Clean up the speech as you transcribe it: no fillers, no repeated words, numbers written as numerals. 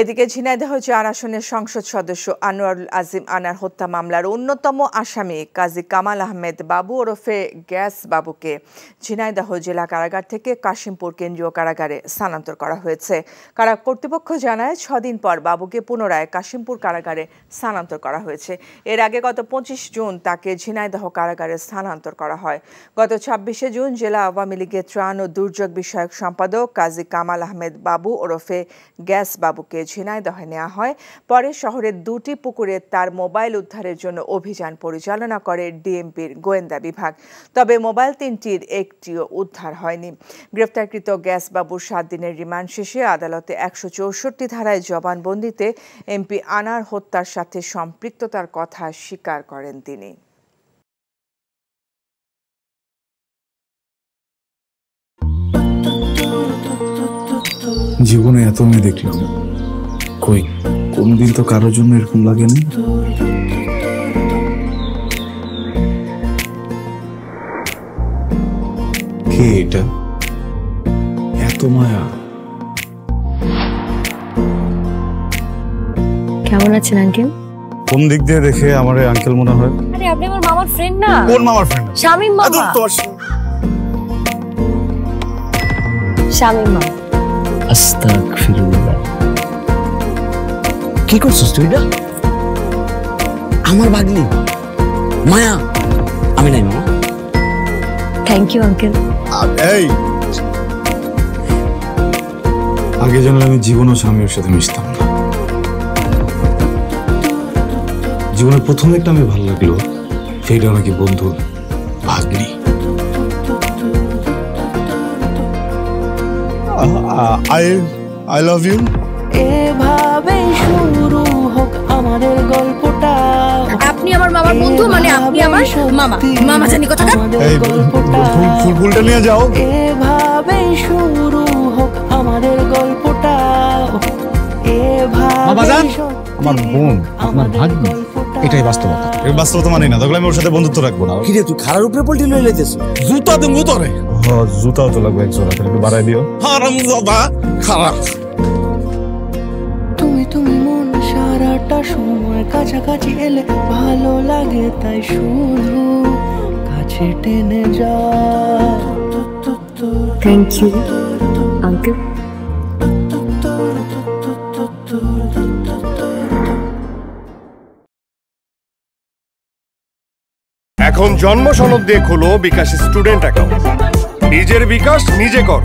এদিকে ঝিনাইদহ ৪ আসনের সংসদ সদস্য আনোয়ারুল আজিম আনার হত্যা মামলার অন্যতম আসামি কাজী কামাল আহমেদ বাবু ওরফে গ্যাস বাবুকে ঝিনাইদহ জেলা কারাগার থেকে কাশিমপুর কেন্দ্রীয় কারাগারে স্থানান্তর করা হয়েছে। কারাগার কর্তৃপক্ষ জানায় ৬ দিন পর বাবুকে পুনরায় কাশিমপুর কারাগারে স্থানান্তর করা হয়েছে। এর আগে গত ২৫ জুন তাকে ঝিনাইদহ কারাগারে স্থানান্তর করা হয়। গত ২৬শে জুন জেলা আওয়ামী লীগের ত্রাণ ও দুর্যোগ বিষয়ক সম্পাদক কাজী কামাল আহমেদ বাবু ওরফে গ্যাস বাবুকে ঝিনাইদহে নেওয়া হয়। পরে শহরের ২টি পুকুরে তার মোবাইল উদ্ধারের জন্য অভিযান পরিচালনা করে ডিএমপির গোয়েন্দা বিভাগ। তবে মোবাইল ৩টির একটিও উদ্ধার হয়নি। গ্রেফতারকৃত গ্যাস বাবুর ৭ দিনের রিমান্ড শেষে আদালতে ১৬৪ ধারায় জবানবন্দিতে এমপি আনার হত্যার সাথে সম্পৃক্ততার কথা স্বীকার করেন তিনি। জীবনে এত মেয়ে দেখলাম, কই কোনদিন তো কারোর জন্য এরকম লাগেনি। কে এটা? এত মায়া। কেমন আছেন আঙ্কেল? কোন দিক দিয়ে দেখে আমার আঙ্কেল মনে হয়? আরে আপনি আমার মামার ফ্রেন্ড না? কোন মামার ফ্রেন্ড? শামীম মামা। শামীম মামা। আস্তাগফিরুল্লাহ। কি করছিস তুই? এটা আমার ভাগ্নি মায়া। আমি নাই মামা। Thank you uncle. এই আগে জানলে আমি জীবনও স্বামীর সাথে মিশতাম না। জীবনের প্রথম একটা আমি ভালো লাগলো, সেইটা নাকি বন্ধুর ভাগ্নি। I love you. এভাবে শুরু হোক আমাদের গল্পটা। আপনি আমার মামার বন্ধু, মানে আপনি আমার মামা। মামা জানি কোথাকার। এই ফুলটা নিয়ে যাও। এভাবে শুরু হোক আমাদের গল্পটা। বাবাজান, আমার বোন আপনার ভাগ্নি, এটাই বাস্তবতা। এই বাস্তবতা মানি না, তাহলে আমি ওর সাথে বন্ধুত্ব রাখবো না। কি রে তুই খারার উপরে পল্টি লই লাইতেছ? জুতা দেবো তোরে। হ্যাঁ, জুতাও তো লাগবে এক জোড়া, একটু বাড়াই দিও। হারামজাদা খারাপ। তুমি মন সারাটা সময় কাছাকাছি এলে ভালো লাগে, তাই শুধু কাছে টেনে যা। Thank you uncle. এখন জন্ম সনদ দিয়ে খোলো বিকাশ স্টুডেন্ট অ্যাকাউন্ট। নিজের বিকাশ নিজে কর।